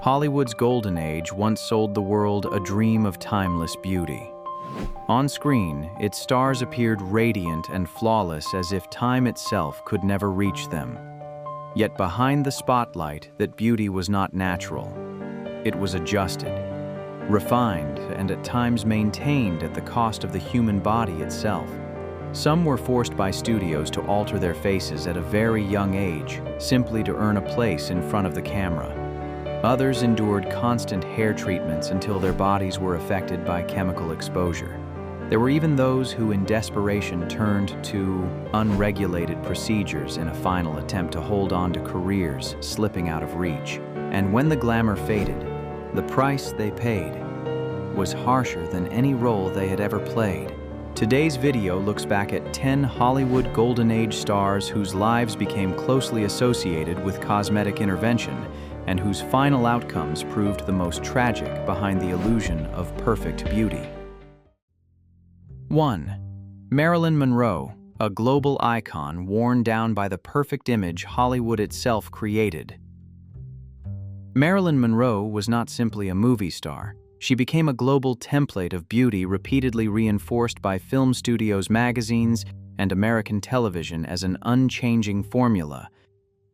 Hollywood's golden age once sold the world a dream of timeless beauty. On screen, its stars appeared radiant and flawless as if time itself could never reach them. Yet behind the spotlight, that beauty was not natural. It was adjusted, refined, and at times maintained at the cost of the human body itself. Some were forced by studios to alter their faces at a very young age, simply to earn a place in front of the camera. Others endured constant hair treatments until their bodies were affected by chemical exposure. There were even those who, in desperation, turned to unregulated procedures in a final attempt to hold on to careers slipping out of reach. And when the glamour faded, the price they paid was harsher than any role they had ever played. Today's video looks back at 10 Hollywood Golden Age stars whose lives became closely associated with cosmetic intervention and whose final outcomes proved the most tragic behind the illusion of perfect beauty. 1. Marilyn Monroe, a global icon worn down by the perfect image Hollywood itself created. Marilyn Monroe was not simply a movie star. She became a global template of beauty repeatedly reinforced by film studios, magazines, and American television as an unchanging formula.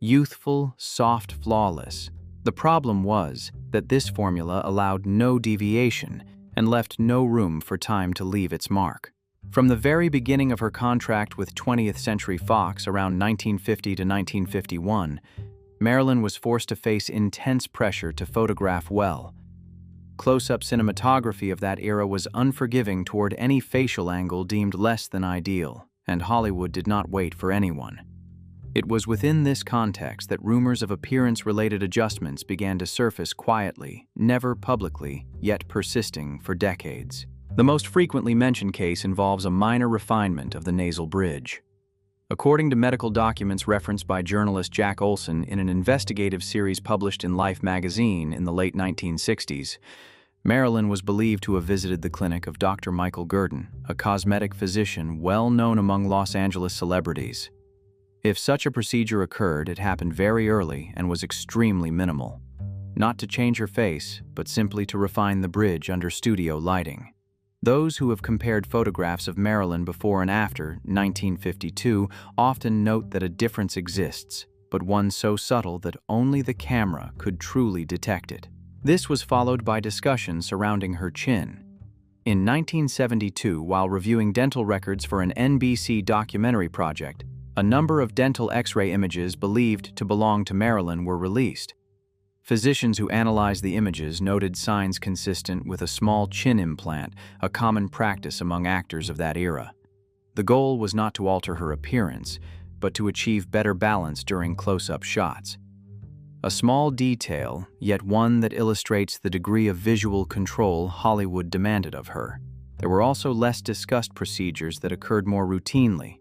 Youthful, soft, flawless. The problem was that this formula allowed no deviation and left no room for time to leave its mark. From the very beginning of her contract with 20th Century Fox around 1950 to 1951, Marilyn was forced to face intense pressure to photograph well. Close-up cinematography of that era was unforgiving toward any facial angle deemed less than ideal, and Hollywood did not wait for anyone. It was within this context that rumors of appearance-related adjustments began to surface quietly, never publicly, yet persisting for decades. The most frequently mentioned case involves a minor refinement of the nasal bridge. According to medical documents referenced by journalist Jack Olson in an investigative series published in Life magazine in the late 1960s, Marilyn was believed to have visited the clinic of Dr. Michael Gurdon, a cosmetic physician well known among Los Angeles celebrities. If such a procedure occurred, it happened very early and was extremely minimal. Not to change her face, but simply to refine the bridge under studio lighting. Those who have compared photographs of Marilyn before and after 1952 often note that a difference exists, but one so subtle that only the camera could truly detect it. This was followed by discussion surrounding her chin. In 1972, while reviewing dental records for an NBC documentary project, a number of dental X-ray images believed to belong to Marilyn were released. Physicians who analyzed the images noted signs consistent with a small chin implant, a common practice among actors of that era. The goal was not to alter her appearance, but to achieve better balance during close-up shots. A small detail, yet one that illustrates the degree of visual control Hollywood demanded of her. There were also less discussed procedures that occurred more routinely.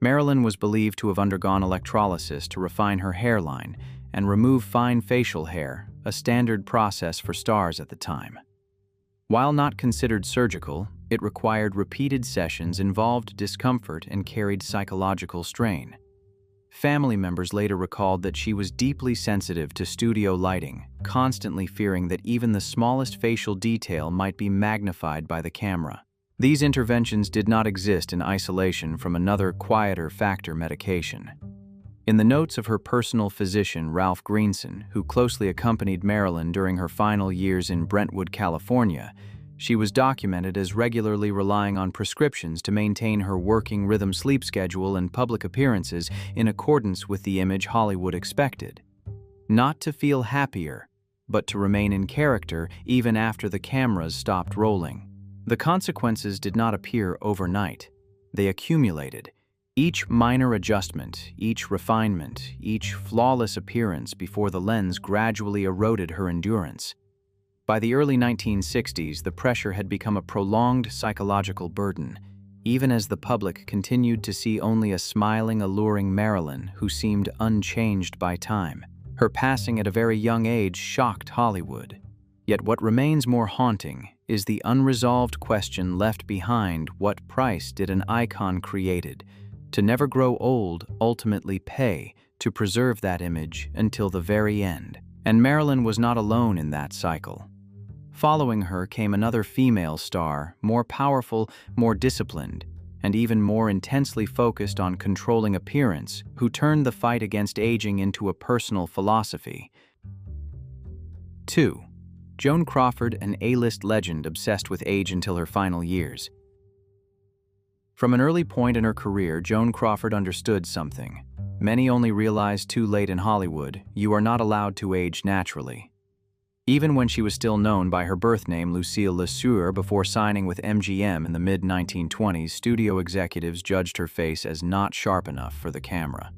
Marilyn was believed to have undergone electrolysis to refine her hairline and remove fine facial hair, a standard process for stars at the time. While not considered surgical, it required repeated sessions, involved discomfort, and carried psychological strain. Family members later recalled that she was deeply sensitive to studio lighting, constantly fearing that even the smallest facial detail might be magnified by the camera. These interventions did not exist in isolation from another, quieter factor: medication. In the notes of her personal physician, Ralph Greenson, who closely accompanied Marilyn during her final years in Brentwood, California, she was documented as regularly relying on prescriptions to maintain her working rhythm sleep schedule and public appearances in accordance with the image Hollywood expected. Not to feel happier, but to remain in character even after the cameras stopped rolling. The consequences did not appear overnight. They accumulated. Each minor adjustment, each refinement, each flawless appearance before the lens gradually eroded her endurance. By the early 1960s, the pressure had become a prolonged psychological burden, even as the public continued to see only a smiling, alluring Marilyn who seemed unchanged by time. Her passing at a very young age shocked Hollywood. Yet what remains more haunting is the unresolved question left behind: what price did an icon created, to never grow old, ultimately pay to preserve that image until the very end? And Marilyn was not alone in that cycle. Following her came another female star, more powerful, more disciplined, and even more intensely focused on controlling appearance, who turned the fight against aging into a personal philosophy. 2. Joan Crawford, an A-list legend obsessed with age until her final years. From an early point in her career, Joan Crawford understood something. Many only realize too late in Hollywood, you are not allowed to age naturally. Even when she was still known by her birth name Lucille LeSueur before signing with MGM in the mid-1920s, studio executives judged her face as not sharp enough for the camera.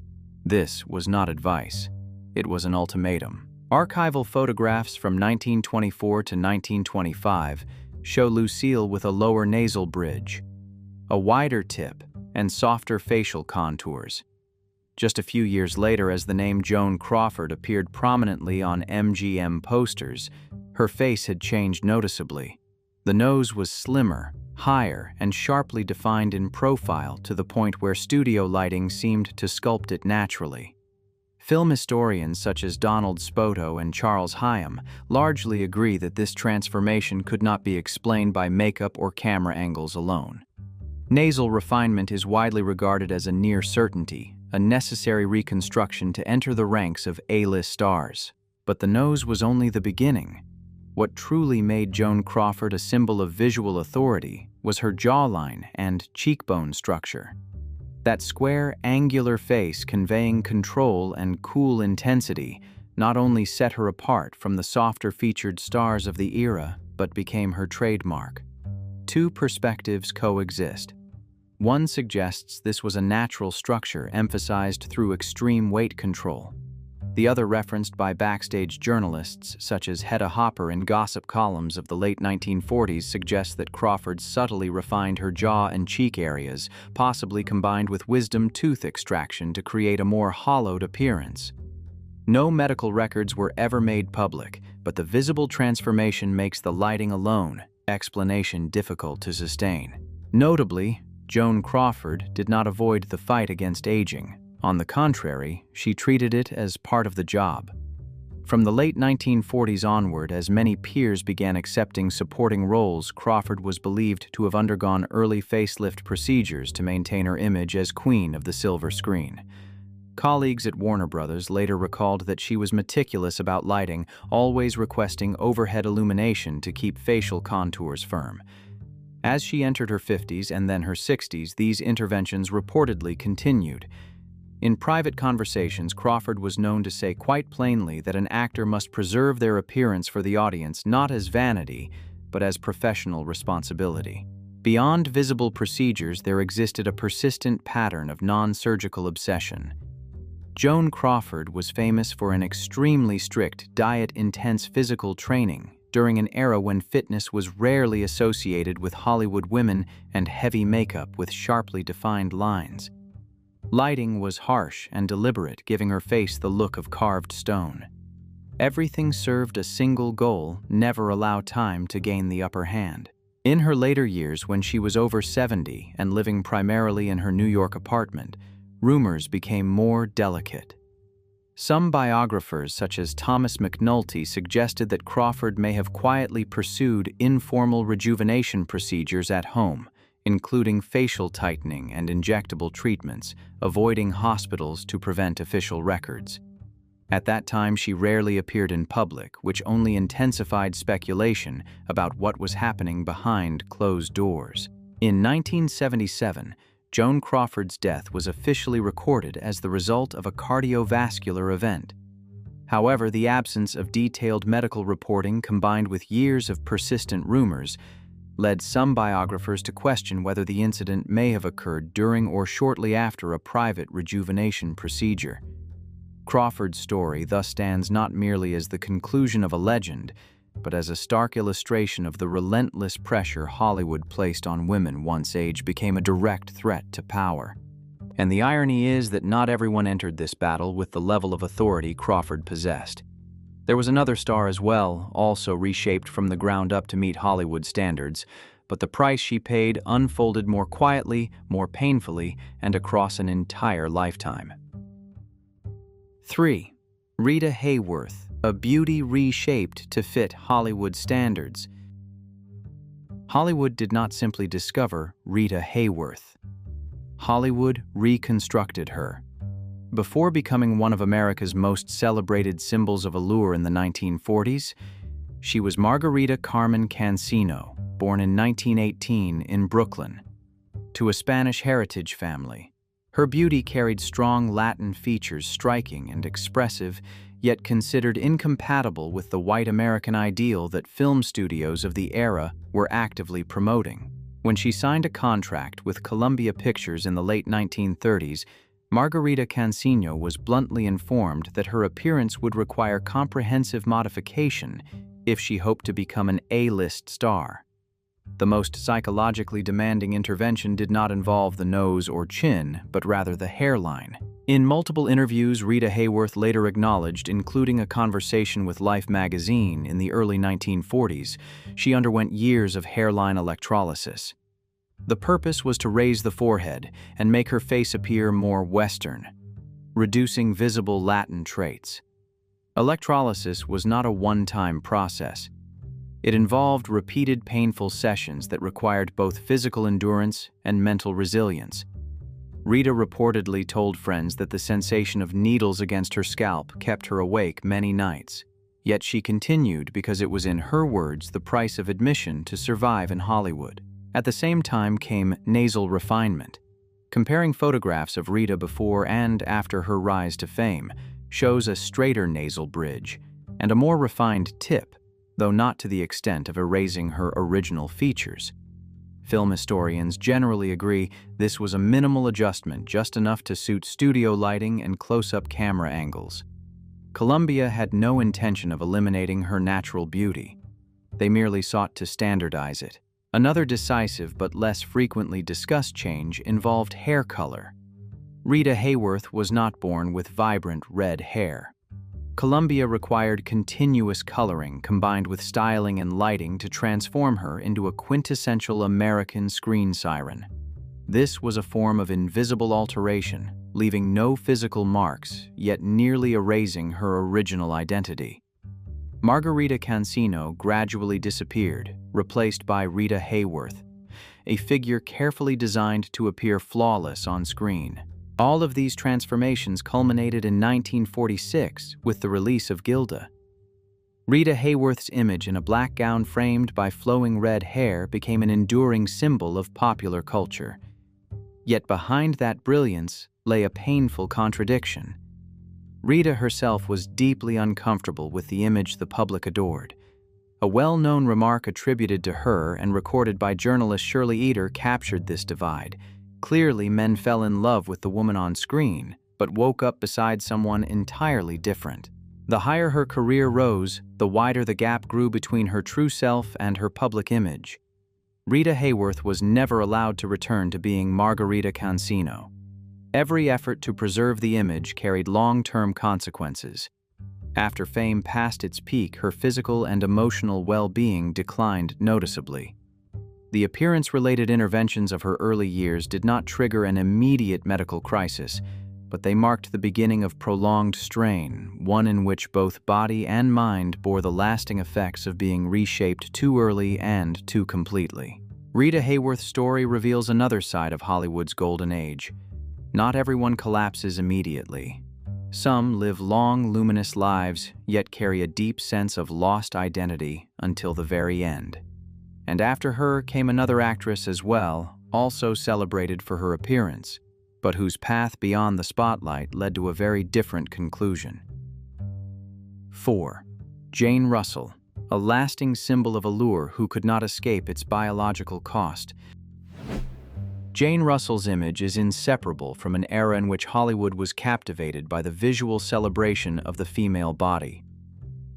This was not advice. It was an ultimatum. Archival photographs from 1924 to 1925 show Lucille with a lower nasal bridge, a wider tip, and softer facial contours. Just a few years later, as the name Joan Crawford appeared prominently on MGM posters, her face had changed noticeably. The nose was slimmer, higher, and sharply defined in profile to the point where studio lighting seemed to sculpt it naturally. Film historians such as Donald Spoto and Charles Hyam largely agree that this transformation could not be explained by makeup or camera angles alone. Nasal refinement is widely regarded as a near certainty, a necessary reconstruction to enter the ranks of A-list stars. But the nose was only the beginning. What truly made Joan Crawford a symbol of visual authority was her jawline and cheekbone structure. That square, angular face conveying control and cool intensity not only set her apart from the softer-featured stars of the era, but became her trademark. Two perspectives coexist. One suggests this was a natural structure emphasized through extreme weight control. The other, referenced by backstage journalists such as Hedda Hopper in gossip columns of the late 1940s, suggests that Crawford subtly refined her jaw and cheek areas, possibly combined with wisdom tooth extraction to create a more hollowed appearance. No medical records were ever made public, but the visible transformation makes the lighting alone explanation difficult to sustain. Notably, Joan Crawford did not avoid the fight against aging. On the contrary, she treated it as part of the job. From the late 1940s onward, as many peers began accepting supporting roles, Crawford was believed to have undergone early facelift procedures to maintain her image as queen of the silver screen. Colleagues at Warner Brothers later recalled that she was meticulous about lighting, always requesting overhead illumination to keep facial contours firm. As she entered her 50s and then her 60s, these interventions reportedly continued. In private conversations, Crawford was known to say quite plainly that an actor must preserve their appearance for the audience not as vanity, but as professional responsibility. Beyond visible procedures, there existed a persistent pattern of non-surgical obsession. Joan Crawford was famous for an extremely strict, diet-intense physical training during an era when fitness was rarely associated with Hollywood women and heavy makeup with sharply defined lines. Lighting was harsh and deliberate, giving her face the look of carved stone. Everything served a single goal: never allow time to gain the upper hand. In her later years, when she was over 70 and living primarily in her New York apartment, rumors became more delicate. Some biographers, such as Thomas McNulty, suggested that Crawford may have quietly pursued informal rejuvenation procedures at home, including facial tightening and injectable treatments, avoiding hospitals to prevent official records. At that time, she rarely appeared in public, which only intensified speculation about what was happening behind closed doors. In 1977, Joan Crawford's death was officially recorded as the result of a cardiovascular event. However, the absence of detailed medical reporting combined with years of persistent rumors led some biographers to question whether the incident may have occurred during or shortly after a private rejuvenation procedure. Crawford's story thus stands not merely as the conclusion of a legend, but as a stark illustration of the relentless pressure Hollywood placed on women once age became a direct threat to power. And the irony is that not everyone entered this battle with the level of authority Crawford possessed. There was another star as well, also reshaped from the ground up to meet Hollywood standards, but the price she paid unfolded more quietly, more painfully, and across an entire lifetime. 3. Rita Hayworth, a beauty reshaped to fit Hollywood standards. Hollywood did not simply discover Rita Hayworth. Hollywood reconstructed her. Before becoming one of America's most celebrated symbols of allure in the 1940s, she was Margarita Carmen Cancino, born in 1918 in Brooklyn, to a Spanish heritage family. Her beauty carried strong Latin features, striking and expressive, yet considered incompatible with the white American ideal that film studios of the era were actively promoting. When she signed a contract with Columbia Pictures in the late 1930s, Margarita Cancino was bluntly informed that her appearance would require comprehensive modification if she hoped to become an A-list star. The most psychologically demanding intervention did not involve the nose or chin, but rather the hairline. In multiple interviews Rita Hayworth later acknowledged, including a conversation with Life magazine in the early 1940s, she underwent years of hairline electrolysis. The purpose was to raise the forehead and make her face appear more Western, reducing visible Latin traits. Electrolysis was not a one-time process. It involved repeated painful sessions that required both physical endurance and mental resilience. Rita reportedly told friends that the sensation of needles against her scalp kept her awake many nights. Yet she continued because it was, in her words, the price of admission to survive in Hollywood. At the same time came nasal refinement. Comparing photographs of Rita before and after her rise to fame shows a straighter nasal bridge and a more refined tip, though not to the extent of erasing her original features. Film historians generally agree this was a minimal adjustment, just enough to suit studio lighting and close-up camera angles. Columbia had no intention of eliminating her natural beauty. They merely sought to standardize it. Another decisive but less frequently discussed change involved hair color. Rita Hayworth was not born with vibrant red hair. Columbia required continuous coloring combined with styling and lighting to transform her into a quintessential American screen siren. This was a form of invisible alteration, leaving no physical marks, yet nearly erasing her original identity. Margarita Cancino gradually disappeared, replaced by Rita Hayworth, a figure carefully designed to appear flawless on screen. All of these transformations culminated in 1946 with the release of Gilda. Rita Hayworth's image in a black gown framed by flowing red hair became an enduring symbol of popular culture. Yet behind that brilliance lay a painful contradiction. Rita herself was deeply uncomfortable with the image the public adored. A well-known remark attributed to her and recorded by journalist Shirley Eder captured this divide. Clearly, men fell in love with the woman on screen, but woke up beside someone entirely different. The higher her career rose, the wider the gap grew between her true self and her public image. Rita Hayworth was never allowed to return to being Margarita Cancino. Every effort to preserve the image carried long-term consequences. After fame passed its peak, her physical and emotional well-being declined noticeably. The appearance-related interventions of her early years did not trigger an immediate medical crisis, but they marked the beginning of prolonged strain, one in which both body and mind bore the lasting effects of being reshaped too early and too completely. Rita Hayworth's story reveals another side of Hollywood's golden age. Not everyone collapses immediately. Some live long, luminous lives, yet carry a deep sense of lost identity until the very end. And after her came another actress as well, also celebrated for her appearance, but whose path beyond the spotlight led to a very different conclusion. 4. Jane Russell, a lasting symbol of allure who could not escape its biological cost. Jane Russell's image is inseparable from an era in which Hollywood was captivated by the visual celebration of the female body.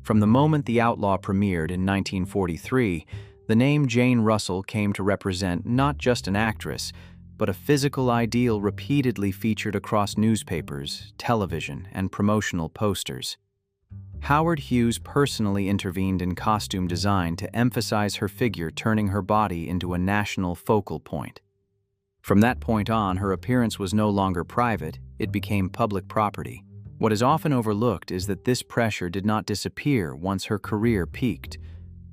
From the moment The Outlaw premiered in 1943, the name Jane Russell came to represent not just an actress, but a physical ideal repeatedly featured across newspapers, television, and promotional posters. Howard Hughes personally intervened in costume design to emphasize her figure, turning her body into a national focal point. From that point on, her appearance was no longer private, it became public property. What is often overlooked is that this pressure did not disappear once her career peaked.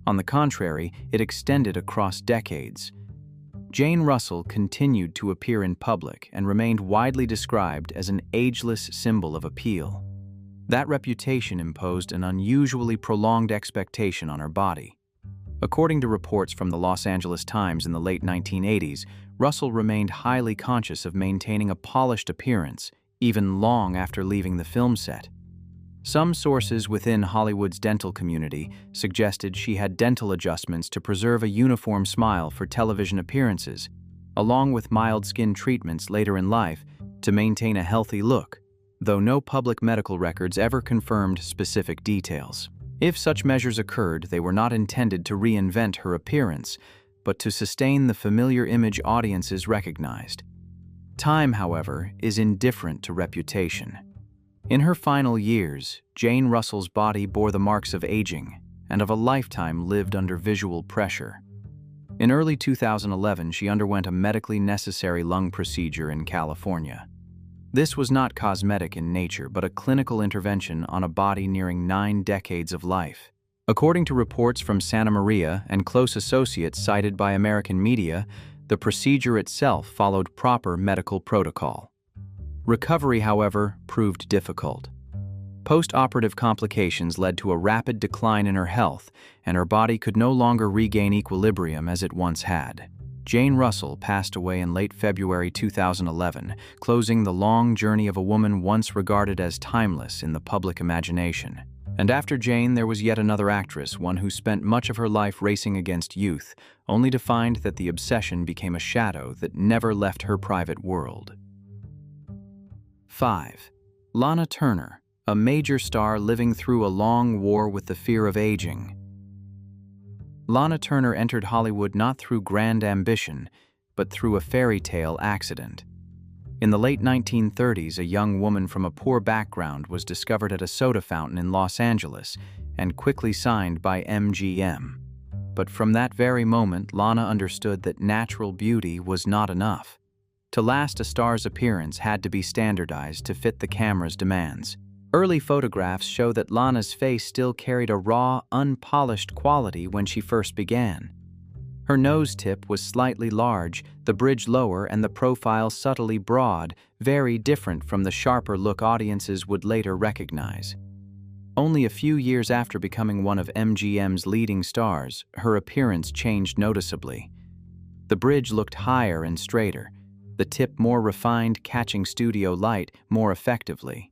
On the contrary, it extended across decades. Jane Russell continued to appear in public and remained widely described as an ageless symbol of appeal. That reputation imposed an unusually prolonged expectation on her body. According to reports from the Los Angeles Times in the late 1980s, Russell remained highly conscious of maintaining a polished appearance, even long after leaving the film set. Some sources within Hollywood's dental community suggested she had dental adjustments to preserve a uniform smile for television appearances, along with mild skin treatments later in life to maintain a healthy look, though no public medical records ever confirmed specific details. If such measures occurred, they were not intended to reinvent her appearance, but to sustain the familiar image audiences recognized. Time, however, is indifferent to reputation. In her final years, Jane Russell's body bore the marks of aging and of a lifetime lived under visual pressure. In early 2011, she underwent a medically necessary lung procedure in California. This was not cosmetic in nature, but a clinical intervention on a body nearing 9 decades of life. According to reports from Santa Maria and close associates cited by American media, the procedure itself followed proper medical protocol. Recovery, however, proved difficult. Post-operative complications led to a rapid decline in her health, and her body could no longer regain equilibrium as it once had. Jane Russell passed away in late February 2011, closing the long journey of a woman once regarded as timeless in the public imagination. And after Jane, there was yet another actress, one who spent much of her life racing against youth, only to find that the obsession became a shadow that never left her private world. 5. Lana Turner, a major star living through a long war with the fear of aging. Lana Turner entered Hollywood not through grand ambition, but through a fairy tale accident. In the late 1930s, a young woman from a poor background was discovered at a soda fountain in Los Angeles and quickly signed by MGM. But from that very moment, Lana understood that natural beauty was not enough. To last, a star's appearance had to be standardized to fit the camera's demands. Early photographs show that Lana's face still carried a raw, unpolished quality when she first began. Her nose tip was slightly large, the bridge lower, and the profile subtly broad, very different from the sharper look audiences would later recognize. Only a few years after becoming one of MGM's leading stars, her appearance changed noticeably. The bridge looked higher and straighter, the tip more refined, catching studio light more effectively.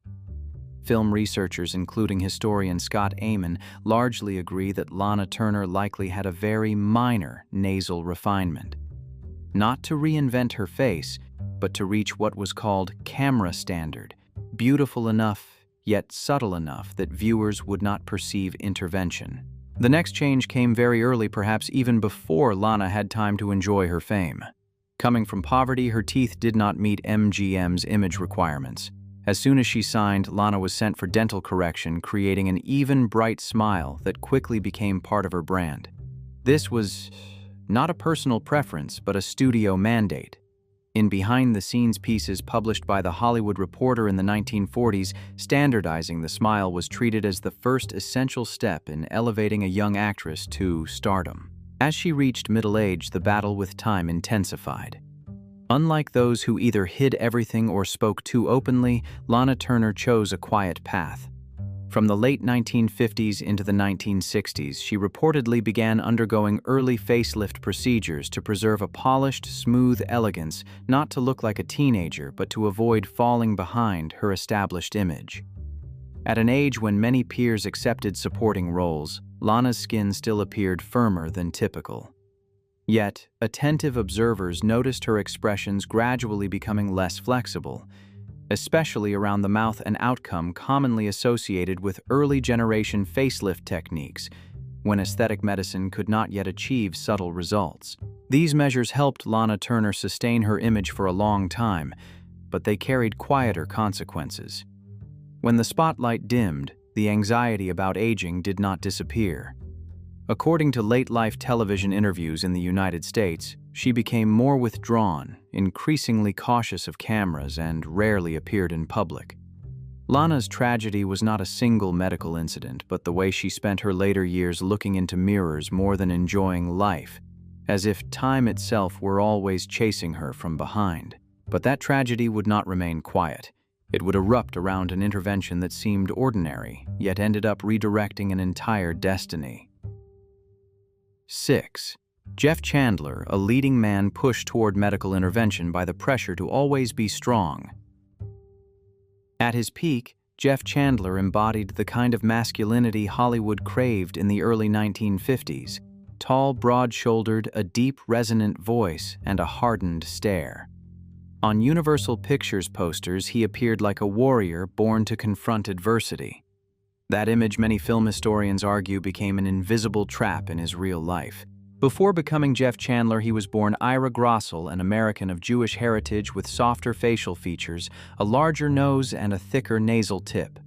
Film researchers, including historian Scott Amon, largely agree that Lana Turner likely had a very minor nasal refinement. Not to reinvent her face, but to reach what was called camera standard, beautiful enough, yet subtle enough that viewers would not perceive intervention. The next change came very early, perhaps even before Lana had time to enjoy her fame. Coming from poverty, her teeth did not meet MGM's image requirements. As soon as she signed, Lana was sent for dental correction, creating an even, bright smile that quickly became part of her brand. This was not a personal preference, but a studio mandate. In behind-the-scenes pieces published by The Hollywood Reporter in the 1940s, standardizing the smile was treated as the first essential step in elevating a young actress to stardom. As she reached middle age, the battle with time intensified. Unlike those who either hid everything or spoke too openly, Lana Turner chose a quiet path. From the late 1950s into the 1960s, she reportedly began undergoing early facelift procedures to preserve a polished, smooth elegance, not to look like a teenager, but to avoid falling behind her established image. At an age when many peers accepted supporting roles, Lana's skin still appeared firmer than typical. Yet, attentive observers noticed her expressions gradually becoming less flexible, especially around the mouth, an outcome commonly associated with early-generation facelift techniques, when aesthetic medicine could not yet achieve subtle results. These measures helped Lana Turner sustain her image for a long time, but they carried quieter consequences. When the spotlight dimmed, the anxiety about aging did not disappear. According to late-life television interviews in the United States, she became more withdrawn, increasingly cautious of cameras, and rarely appeared in public. Lana's tragedy was not a single medical incident, but the way she spent her later years looking into mirrors more than enjoying life, as if time itself were always chasing her from behind. But that tragedy would not remain quiet. It would erupt around an intervention that seemed ordinary, yet ended up redirecting an entire destiny. 6. Jeff Chandler, a leading man pushed toward medical intervention by the pressure to always be strong. At his peak, Jeff Chandler embodied the kind of masculinity Hollywood craved in the early 1950s: tall, broad-shouldered, a deep, resonant voice, and a hardened stare. On Universal Pictures posters, he appeared like a warrior born to confront adversity. That image, many film historians argue, became an invisible trap in his real life. Before becoming Jeff Chandler, he was born Ira Grossel, an American of Jewish heritage with softer facial features, a larger nose, and a thicker nasal tip.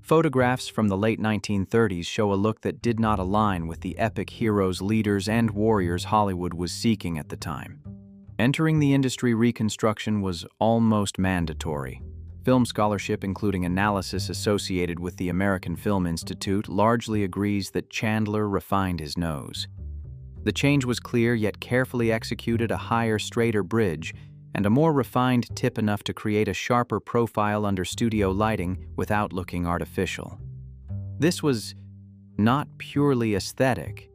Photographs from the late 1930s show a look that did not align with the epic heroes, leaders, and warriors Hollywood was seeking at the time. Entering the industry, reconstruction was almost mandatory. Film scholarship, including analysis associated with the American Film Institute, largely agrees that Chandler refined his nose. The change was clear yet carefully executed: a higher, straighter bridge, and a more refined tip enough to create a sharper profile under studio lighting without looking artificial. This was not purely aesthetic.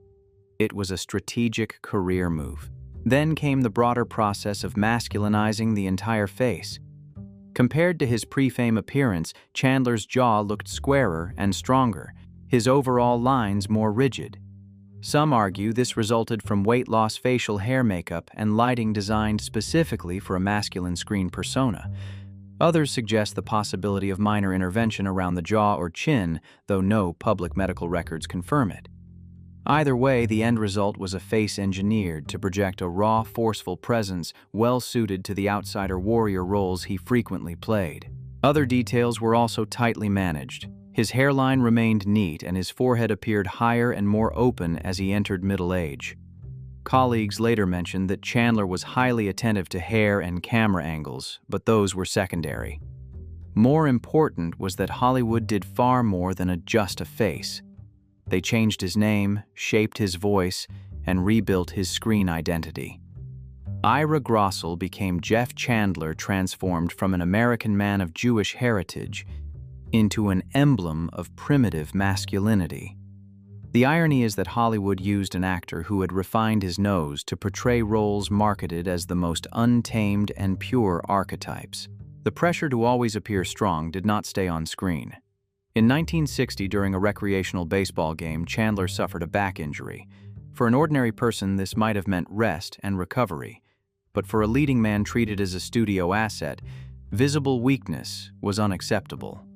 It was a strategic career move. Then came the broader process of masculinizing the entire face. Compared to his pre-fame appearance, Chandler's jaw looked squarer and stronger, his overall lines more rigid. Some argue this resulted from weight loss, facial hair makeup, and lighting designed specifically for a masculine screen persona. Others suggest the possibility of minor intervention around the jaw or chin, though no public medical records confirm it. Either way, the end result was a face engineered to project a raw, forceful presence well-suited to the outsider warrior roles he frequently played. Other details were also tightly managed. His hairline remained neat, and his forehead appeared higher and more open as he entered middle age. Colleagues later mentioned that Chandler was highly attentive to hair and camera angles, but those were secondary. More important was that Hollywood did far more than adjust a face. They changed his name, shaped his voice, and rebuilt his screen identity. Ira Grossel became Jeff Chandler, transformed from an American man of Jewish heritage into an emblem of primitive masculinity. The irony is that Hollywood used an actor who had refined his nose to portray roles marketed as the most untamed and pure archetypes. The pressure to always appear strong did not stay on screen. In 1960, during a recreational baseball game, Chandler suffered a back injury. For an ordinary person, this might have meant rest and recovery. But for a leading man treated as a studio asset, visible weakness was unacceptable.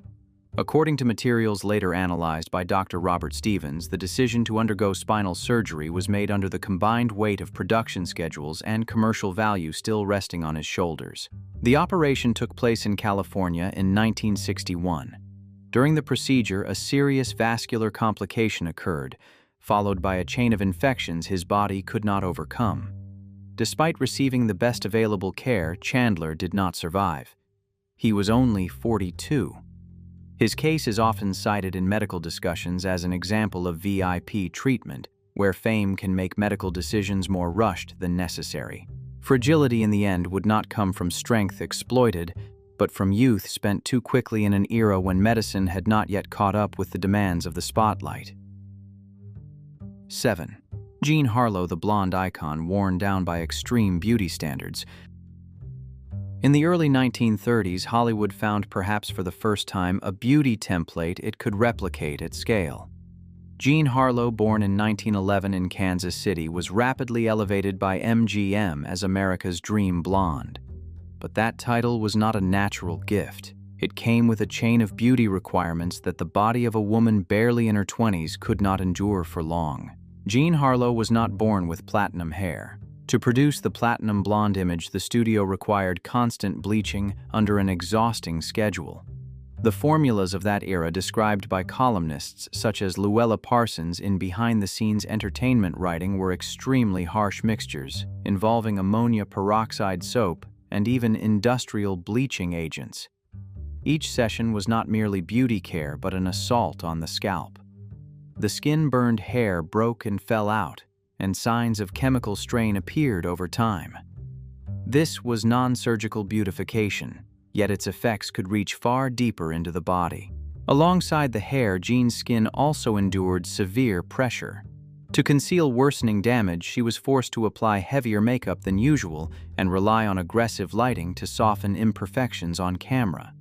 According to materials later analyzed by Dr. Robert Stevens, the decision to undergo spinal surgery was made under the combined weight of production schedules and commercial value still resting on his shoulders. The operation took place in California in 1961. During the procedure, a serious vascular complication occurred, followed by a chain of infections his body could not overcome. Despite receiving the best available care, Chandler did not survive. He was only 42. His case is often cited in medical discussions as an example of VIP treatment, where fame can make medical decisions more rushed than necessary. Fragility in the end would not come from strength exploited, but from youth spent too quickly in an era when medicine had not yet caught up with the demands of the spotlight. 7. Jean Harlow, the blonde icon worn down by extreme beauty standards. In the early 1930s, Hollywood found, perhaps for the first time, a beauty template it could replicate at scale. Jean Harlow, born in 1911 in Kansas City, was rapidly elevated by MGM as America's dream blonde. But that title was not a natural gift. It came with a chain of beauty requirements that the body of a woman barely in her 20s could not endure for long. Jean Harlow was not born with platinum hair. To produce the platinum blonde image, the studio required constant bleaching under an exhausting schedule. The formulas of that era, described by columnists such as Luella Parsons in behind-the-scenes entertainment writing, were extremely harsh mixtures, involving ammonia peroxide soap and even industrial bleaching agents. Each session was not merely beauty care but an assault on the scalp. The skin-burned hair broke and fell out, and signs of chemical strain appeared over time. This was non-surgical beautification, yet its effects could reach far deeper into the body. Alongside the hair, Jean's skin also endured severe pressure. To conceal worsening damage, she was forced to apply heavier makeup than usual and rely on aggressive lighting to soften imperfections on camera.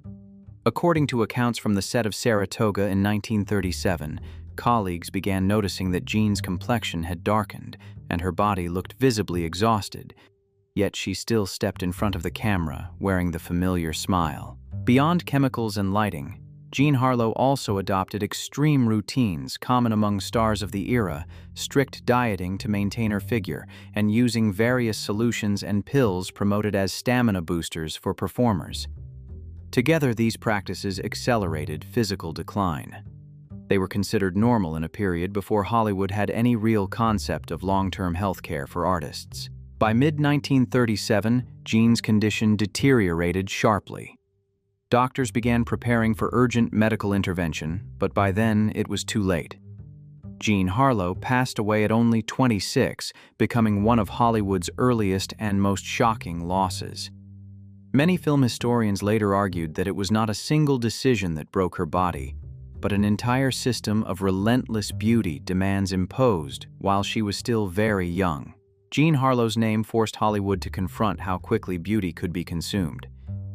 According to accounts from the set of Saratoga in 1937, colleagues began noticing that Jean's complexion had darkened and her body looked visibly exhausted, yet she still stepped in front of the camera, wearing the familiar smile. Beyond chemicals and lighting, Jean Harlow also adopted extreme routines common among stars of the era, strict dieting to maintain her figure, and using various solutions and pills promoted as stamina boosters for performers. Together, these practices accelerated physical decline. They were considered normal in a period before Hollywood had any real concept of long-term health care for artists. By mid-1937, Jean's condition deteriorated sharply. Doctors began preparing for urgent medical intervention, but by then it was too late. Jean Harlow passed away at only 26, becoming one of Hollywood's earliest and most shocking losses. Many film historians later argued that it was not a single decision that broke her body, but an entire system of relentless beauty demands imposed while she was still very young. Jean Harlow's name forced Hollywood to confront how quickly beauty could be consumed.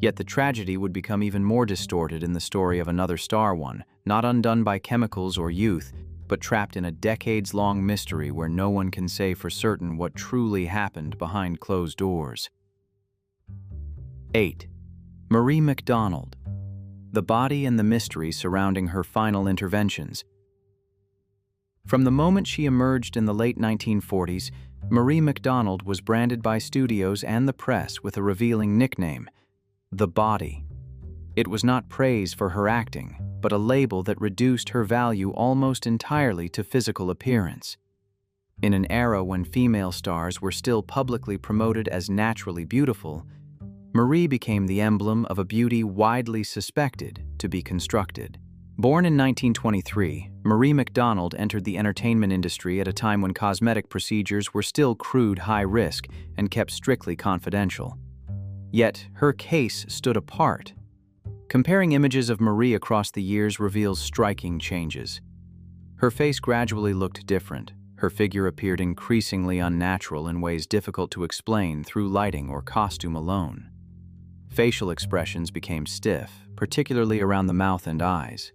Yet the tragedy would become even more distorted in the story of another star, one not undone by chemicals or youth, but trapped in a decades-long mystery where no one can say for certain what truly happened behind closed doors. 8. Marie McDonald. The body and the mystery surrounding her final interventions. From the moment she emerged in the late 1940s, Marie McDonald was branded by studios and the press with a revealing nickname, The Body. It was not praise for her acting, but a label that reduced her value almost entirely to physical appearance. In an era when female stars were still publicly promoted as naturally beautiful, Marie became the emblem of a beauty widely suspected to be constructed. Born in 1923, Marie McDonald entered the entertainment industry at a time when cosmetic procedures were still crude high-risk and kept strictly confidential. Yet, her case stood apart. Comparing images of Marie across the years reveals striking changes. Her face gradually looked different. Her figure appeared increasingly unnatural in ways difficult to explain through lighting or costume alone. Facial expressions became stiff, particularly around the mouth and eyes.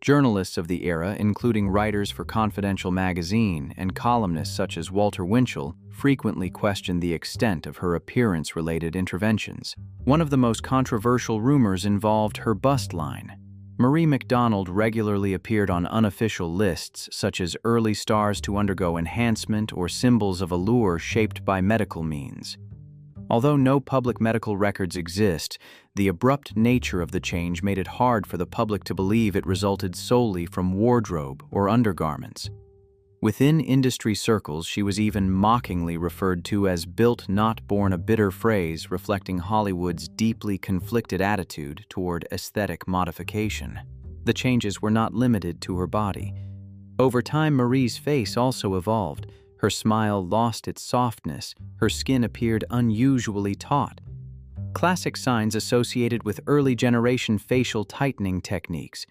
Journalists of the era, including writers for Confidential magazine and columnists such as Walter Winchell, frequently questioned the extent of her appearance-related interventions. One of the most controversial rumors involved her bust line. Marie McDonald regularly appeared on unofficial lists such as early stars to undergo enhancement or symbols of allure shaped by medical means. Although no public medical records exist, the abrupt nature of the change made it hard for the public to believe it resulted solely from wardrobe or undergarments. Within industry circles, she was even mockingly referred to as built not born, a bitter phrase reflecting Hollywood's deeply conflicted attitude toward aesthetic modification. The changes were not limited to her body. Over time, Marie's face also evolved. Her smile lost its softness, her skin appeared unusually taut. Classic signs associated with early-generation facial tightening techniques.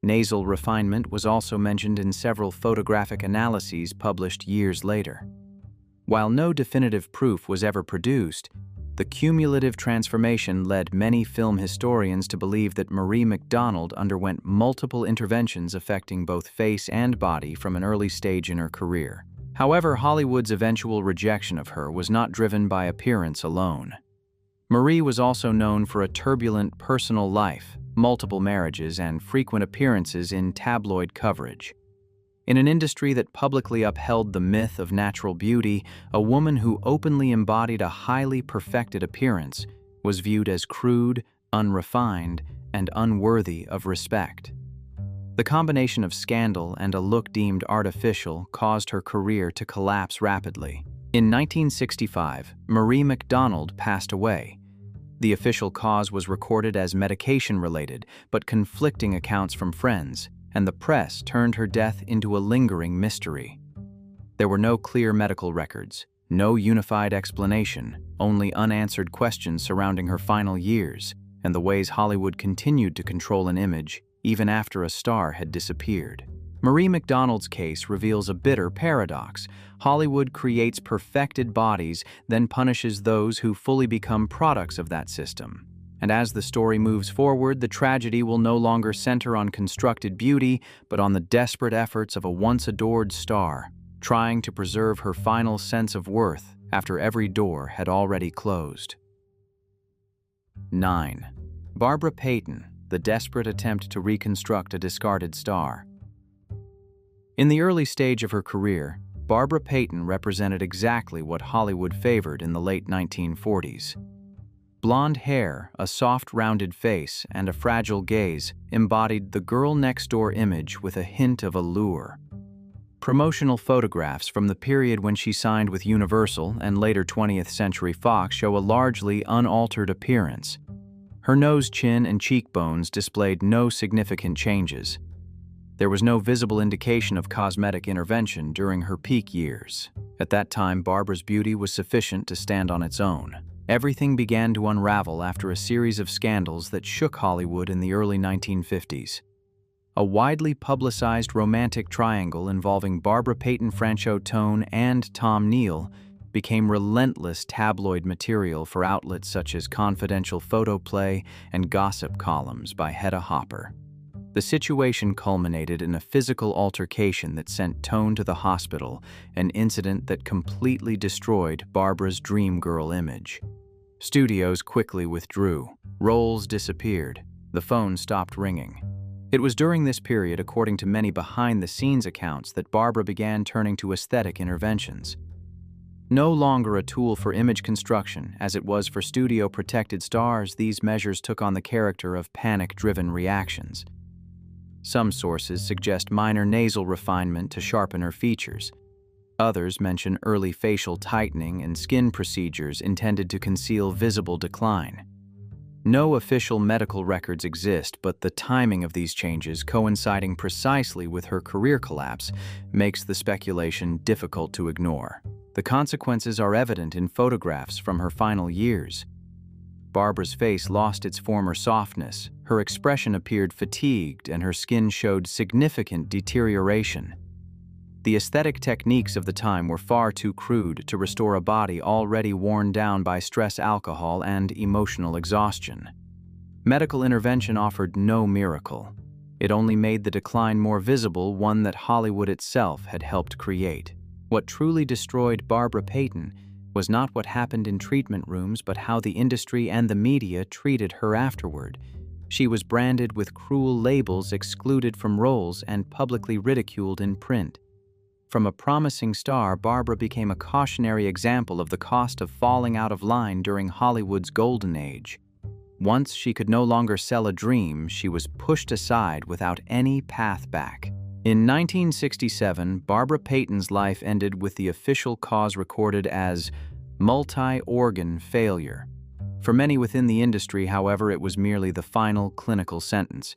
Nasal refinement was also mentioned in several photographic analyses published years later. While no definitive proof was ever produced, the cumulative transformation led many film historians to believe that Marie McDonald underwent multiple interventions affecting both face and body from an early stage in her career. However, Hollywood's eventual rejection of her was not driven by appearance alone. Marie was also known for a turbulent personal life, multiple marriages, and frequent appearances in tabloid coverage. In an industry that publicly upheld the myth of natural beauty, a woman who openly embodied a highly perfected appearance was viewed as crude, unrefined, and unworthy of respect. The combination of scandal and a look deemed artificial caused her career to collapse rapidly. In 1965, Marie McDonald passed away. The official cause was recorded as medication-related, but conflicting accounts from friends, and the press turned her death into a lingering mystery. There were no clear medical records, no unified explanation, only unanswered questions surrounding her final years and the ways Hollywood continued to control an image even after a star had disappeared. Marie McDonald's case reveals a bitter paradox. Hollywood creates perfected bodies, then punishes those who fully become products of that system. And as the story moves forward, the tragedy will no longer center on constructed beauty, but on the desperate efforts of a once-adored star, trying to preserve her final sense of worth after every door had already closed. 9. Barbara Payton, the desperate attempt to reconstruct a discarded star. In the early stage of her career, Barbara Payton represented exactly what Hollywood favored in the late 1940s. Blonde hair, a soft, rounded face, and a fragile gaze embodied the girl-next-door image with a hint of allure. Promotional photographs from the period when she signed with Universal and later 20th Century Fox show a largely unaltered appearance. Her nose, chin, and cheekbones displayed no significant changes. There was no visible indication of cosmetic intervention during her peak years. At that time, Barbara's beauty was sufficient to stand on its own. Everything began to unravel after a series of scandals that shook Hollywood in the early 1950s. A widely publicized romantic triangle involving Barbara Payton Franchot-Tone and Tom Neal became relentless tabloid material for outlets such as Confidential Photoplay and gossip columns by Hedda Hopper. The situation culminated in a physical altercation that sent Tone to the hospital, an incident that completely destroyed Barbara's dream girl image. Studios quickly withdrew, roles disappeared, the phone stopped ringing. It was during this period, according to many behind-the-scenes accounts, that Barbara began turning to aesthetic interventions. No longer a tool for image construction, as it was for studio-protected stars, these measures took on the character of panic-driven reactions. Some sources suggest minor nasal refinement to sharpen her features. Others mention early facial tightening and skin procedures intended to conceal visible decline. No official medical records exist, but the timing of these changes, coinciding precisely with her career collapse, makes the speculation difficult to ignore. The consequences are evident in photographs from her final years. Barbara's face lost its former softness, her expression appeared fatigued, and her skin showed significant deterioration. The aesthetic techniques of the time were far too crude to restore a body already worn down by stress, alcohol, and emotional exhaustion. Medical intervention offered no miracle. It only made the decline more visible, one that Hollywood itself had helped create. What truly destroyed Barbara Payton was not what happened in treatment rooms, but how the industry and the media treated her afterward. She was branded with cruel labels, excluded from roles, and publicly ridiculed in print. From a promising star, Barbara became a cautionary example of the cost of falling out of line during Hollywood's golden age. Once she could no longer sell a dream, she was pushed aside without any path back. In 1967, Barbara Payton's life ended with the official cause recorded as multi-organ failure. For many within the industry, however, it was merely the final clinical sentence.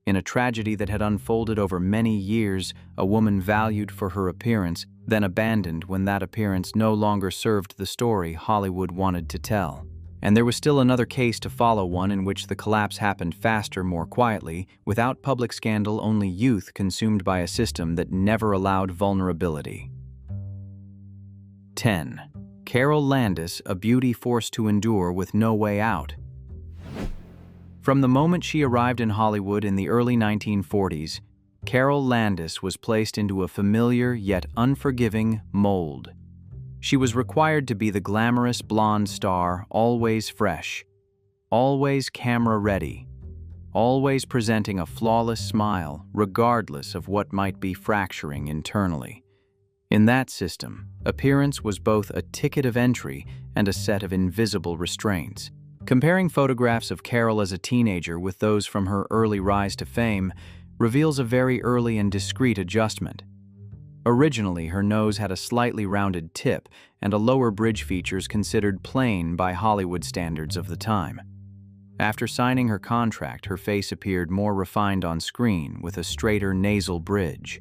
In a tragedy that had unfolded over many years, a woman valued for her appearance, then abandoned when that appearance no longer served the story Hollywood wanted to tell. And there was still another case to follow, one in which the collapse happened faster, more quietly, without public scandal, only youth consumed by a system that never allowed vulnerability. 10. Carole Landis, a beauty forced to endure with no way out. From the moment she arrived in Hollywood in the early 1940s, Carole Landis was placed into a familiar yet unforgiving mold. She was required to be the glamorous blonde star, always fresh, always camera-ready, always presenting a flawless smile, regardless of what might be fracturing internally. In that system, appearance was both a ticket of entry and a set of invisible restraints. Comparing photographs of Carole as a teenager with those from her early rise to fame reveals a very early and discreet adjustment. Originally, her nose had a slightly rounded tip and a lower bridge, features considered plain by Hollywood standards of the time. After signing her contract, her face appeared more refined on screen with a straighter nasal bridge.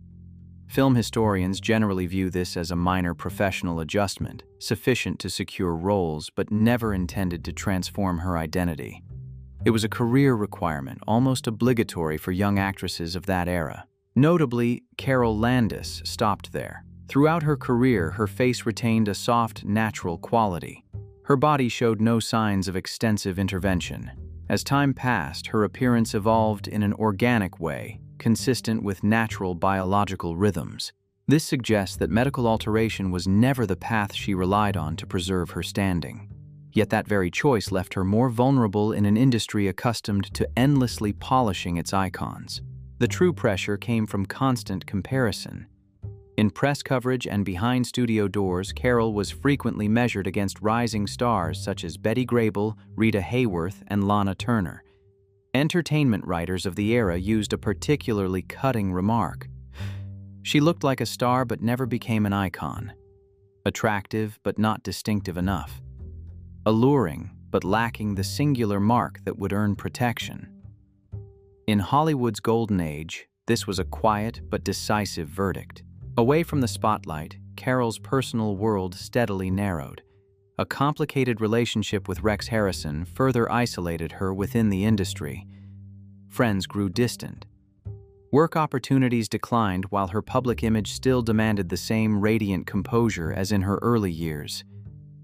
Film historians generally view this as a minor professional adjustment, sufficient to secure roles but never intended to transform her identity. It was a career requirement, almost obligatory for young actresses of that era. Notably, Carol Landis stopped there. Throughout her career, her face retained a soft, natural quality. Her body showed no signs of extensive intervention. As time passed, her appearance evolved in an organic way, consistent with natural biological rhythms. This suggests that medical alteration was never the path she relied on to preserve her standing. Yet that very choice left her more vulnerable in an industry accustomed to endlessly polishing its icons. The true pressure came from constant comparison. In press coverage and behind studio doors, Carol was frequently measured against rising stars such as Betty Grable, Rita Hayworth, and Lana Turner. Entertainment writers of the era used a particularly cutting remark. She looked like a star but never became an icon. Attractive but not distinctive enough. Alluring but lacking the singular mark that would earn protection. In Hollywood's golden age, this was a quiet but decisive verdict. Away from the spotlight, Carol's personal world steadily narrowed. A complicated relationship with Rex Harrison further isolated her within the industry. Friends grew distant. Work opportunities declined while her public image still demanded the same radiant composure as in her early years.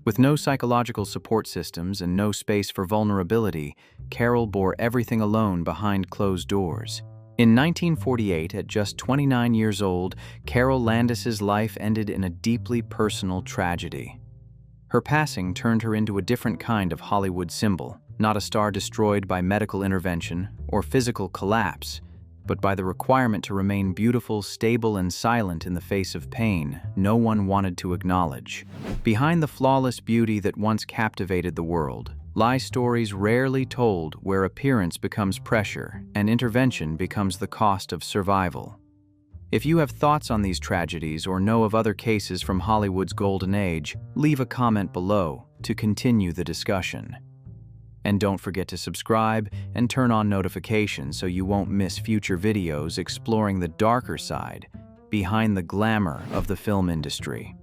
With no psychological support systems and no space for vulnerability, Carol bore everything alone behind closed doors. In 1948, at just 29 years old, Carol Landis's life ended in a deeply personal tragedy. Her passing turned her into a different kind of Hollywood symbol, not a star destroyed by medical intervention or physical collapse, but by the requirement to remain beautiful, stable, and silent in the face of pain no one wanted to acknowledge. Behind the flawless beauty that once captivated the world lie stories rarely told, where appearance becomes pressure and intervention becomes the cost of survival. If you have thoughts on these tragedies or know of other cases from Hollywood's golden age, leave a comment below to continue the discussion. And don't forget to subscribe and turn on notifications so you won't miss future videos exploring the darker side behind the glamour of the film industry.